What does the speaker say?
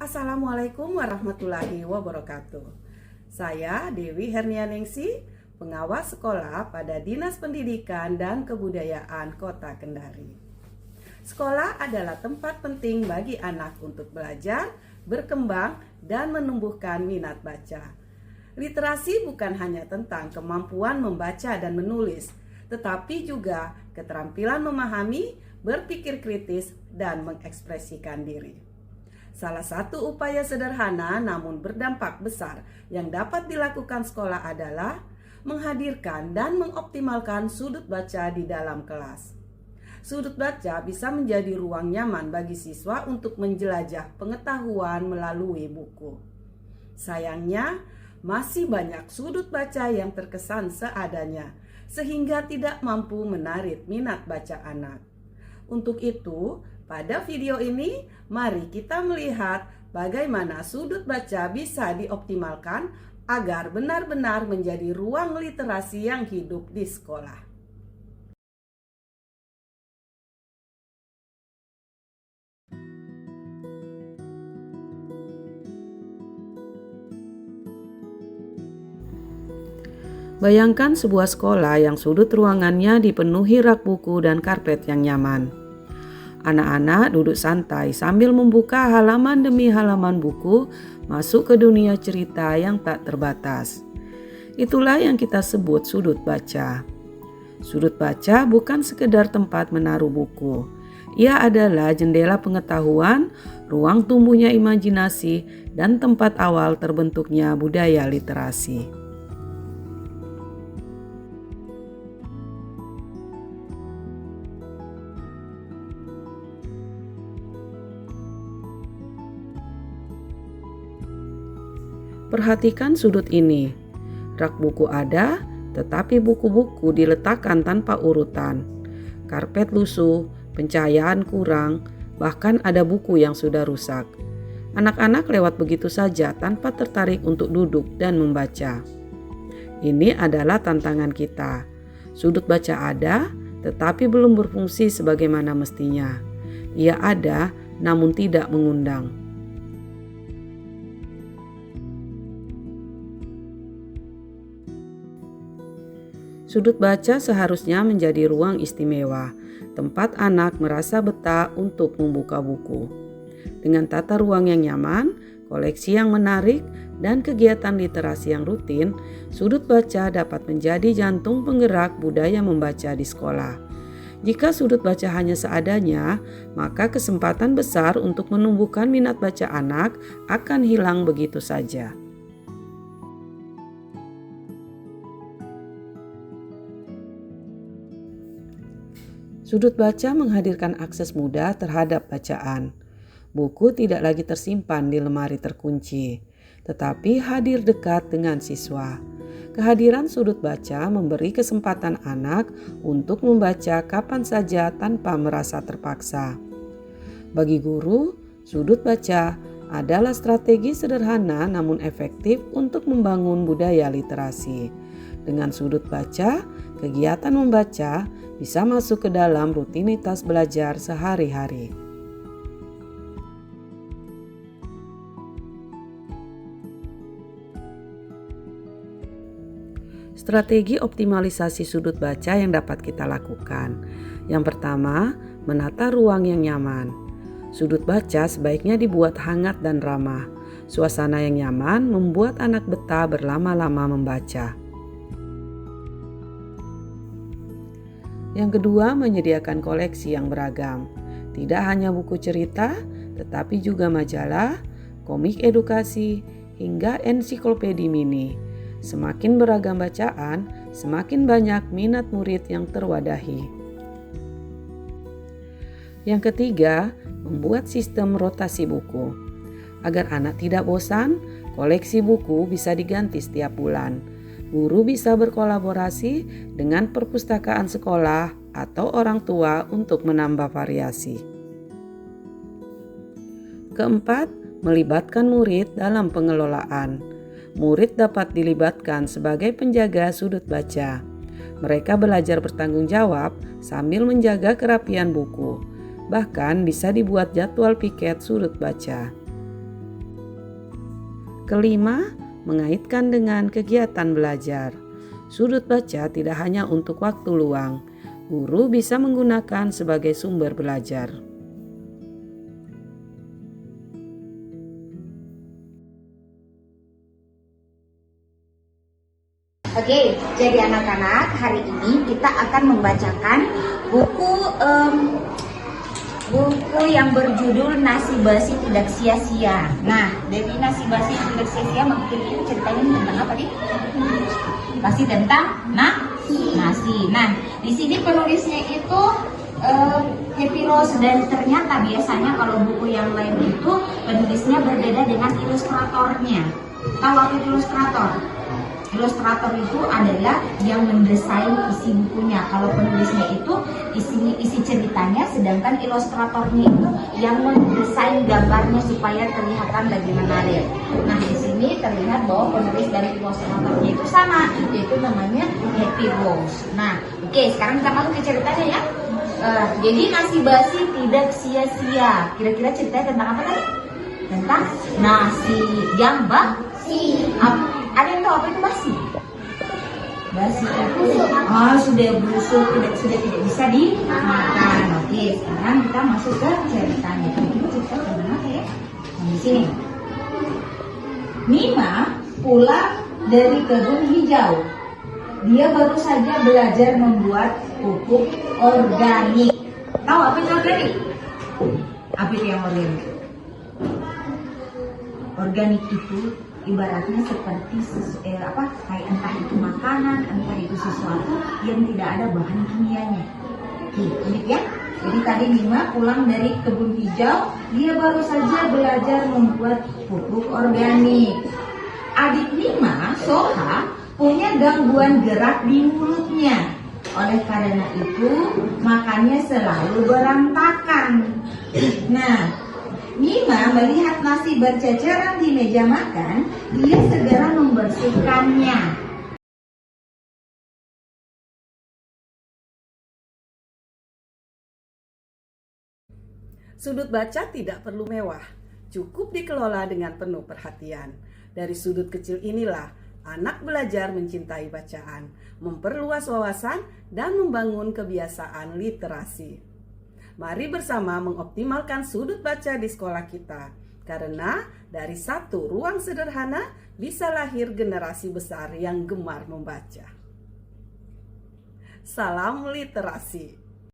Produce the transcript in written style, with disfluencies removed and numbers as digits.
Assalamualaikum warahmatullahi wabarakatuh. Saya Dewi Hernianingsi, pengawas sekolah pada Dinas Pendidikan dan Kebudayaan Kota Kendari. Sekolah adalah tempat penting bagi anak untuk belajar, berkembang, dan menumbuhkan minat baca. Literasi bukan hanya tentang kemampuan membaca dan menulis, tetapi juga keterampilan memahami, berpikir kritis, dan mengekspresikan diri. Salah satu upaya sederhana namun berdampak besar yang dapat dilakukan sekolah adalah menghadirkan dan mengoptimalkan sudut baca di dalam kelas. Sudut baca bisa menjadi ruang nyaman bagi siswa untuk menjelajah pengetahuan melalui buku. Sayangnya, masih banyak sudut baca yang terkesan seadanya, sehingga tidak mampu menarik minat baca anak. Untuk itu, pada video ini, mari kita melihat bagaimana sudut baca bisa dioptimalkan agar benar-benar menjadi ruang literasi yang hidup di sekolah. Bayangkan sebuah sekolah yang sudut ruangannya dipenuhi rak buku dan karpet yang nyaman. Anak-anak duduk santai sambil membuka halaman demi halaman buku, masuk ke dunia cerita yang tak terbatas. Itulah yang kita sebut sudut baca. Sudut baca bukan sekedar tempat menaruh buku. Ia adalah jendela pengetahuan, ruang tumbuhnya imajinasi, dan tempat awal terbentuknya budaya literasi. Perhatikan sudut ini. Rak buku ada, tetapi buku-buku diletakkan tanpa urutan. Karpet lusuh, pencahayaan kurang, bahkan ada buku yang sudah rusak. Anak-anak lewat begitu saja tanpa tertarik untuk duduk dan membaca. Ini adalah tantangan kita. Sudut baca ada, tetapi belum berfungsi sebagaimana mestinya. Ia ada, namun tidak mengundang. Sudut baca seharusnya menjadi ruang istimewa, tempat anak merasa betah untuk membuka buku. Dengan tata ruang yang nyaman, koleksi yang menarik, dan kegiatan literasi yang rutin, sudut baca dapat menjadi jantung penggerak budaya membaca di sekolah. Jika sudut baca hanya seadanya, maka kesempatan besar untuk menumbuhkan minat baca anak akan hilang begitu saja. Sudut baca menghadirkan akses mudah terhadap bacaan. Buku tidak lagi tersimpan di lemari terkunci, tetapi hadir dekat dengan siswa. Kehadiran sudut baca memberi kesempatan anak untuk membaca kapan saja tanpa merasa terpaksa. Bagi guru, sudut baca adalah strategi sederhana namun efektif untuk membangun budaya literasi. Dengan sudut baca, kegiatan membaca bisa masuk ke dalam rutinitas belajar sehari-hari. Strategi optimalisasi sudut baca yang dapat kita lakukan. Yang pertama, menata ruang yang nyaman. Sudut baca sebaiknya dibuat hangat dan ramah. Suasana yang nyaman membuat anak betah berlama-lama membaca. Yang kedua, menyediakan koleksi yang beragam. Tidak hanya buku cerita, tetapi juga majalah, komik edukasi, hingga ensiklopedi mini. Semakin beragam bacaan, semakin banyak minat murid yang terwadahi. Yang ketiga, membuat sistem rotasi buku. Agar anak tidak bosan, koleksi buku bisa diganti setiap bulan. Guru bisa berkolaborasi dengan perpustakaan sekolah atau orang tua untuk menambah variasi. Keempat, melibatkan murid dalam pengelolaan. Murid dapat dilibatkan sebagai penjaga sudut baca. Mereka belajar bertanggung jawab sambil menjaga kerapian buku. Bahkan bisa dibuat jadwal piket sudut baca. kelima, mengaitkan dengan kegiatan belajar. Sudut baca tidak hanya untuk waktu luang. Guru bisa menggunakan sebagai sumber belajar. Oke, jadi anak-anak, hari ini kita akan membacakan buku yang berjudul Nasi Basi Tidak Sia-sia. Nah, dari Nasi Basi Tidak Sia-sia maksudnya ini ceritanya tentang apa nih? Pasti tentang nasi. Nah, di sini penulisnya itu Happy Rose, dan ternyata biasanya kalau buku yang lain itu penulisnya berbeda dengan ilustratornya. Tahu apa ilustrator? Ilustrator itu adalah yang mendesain isi bukunya. Kalau penulisnya itu isi ceritanya, sedangkan ilustratornya itu yang mendesain gambarnya supaya kelihatan lebih menarik. Nah, di sini terlihat bahwa penulis dari ilustratornya itu sama, yaitu namanya Happy Rose. Nah, oke, sekarang kita masuk ke ceritanya ya. Jadi nasi basi tidak sia-sia. Kira-kira ceritanya tentang apa tadi? Tentang nasi yang basi. Ada yang tahu apa itu basi? Basi itu sudah busuk, sudah tidak bisa dimakan. Oke, sekarang kita masuk ke ceritanya. Ini cerita tentang apa ya? Di sini. Mima pulang dari kebun hijau. Dia baru saja belajar membuat pupuk organik. Tahu apa itu organik? Apa itu yang organik? Organik itu ibaratnya seperti kayak entah itu makanan, entah itu sesuatu yang tidak ada bahan kimianya. Unik ya? Jadi tadi Mima pulang dari kebun hijau, dia baru saja belajar membuat pupuk organik. Adik Mima, Soha, punya gangguan gerak di mulutnya. Oleh karena itu, makannya selalu berantakan. Nah, Mima melihat nasi berceceran di meja makan, dia segera membersihkannya. Sudut baca tidak perlu mewah, cukup dikelola dengan penuh perhatian. Dari sudut kecil inilah anak belajar mencintai bacaan, memperluas wawasan, dan membangun kebiasaan literasi. Mari bersama mengoptimalkan sudut baca di sekolah kita, karena dari satu ruang sederhana bisa lahir generasi besar yang gemar membaca. Salam literasi.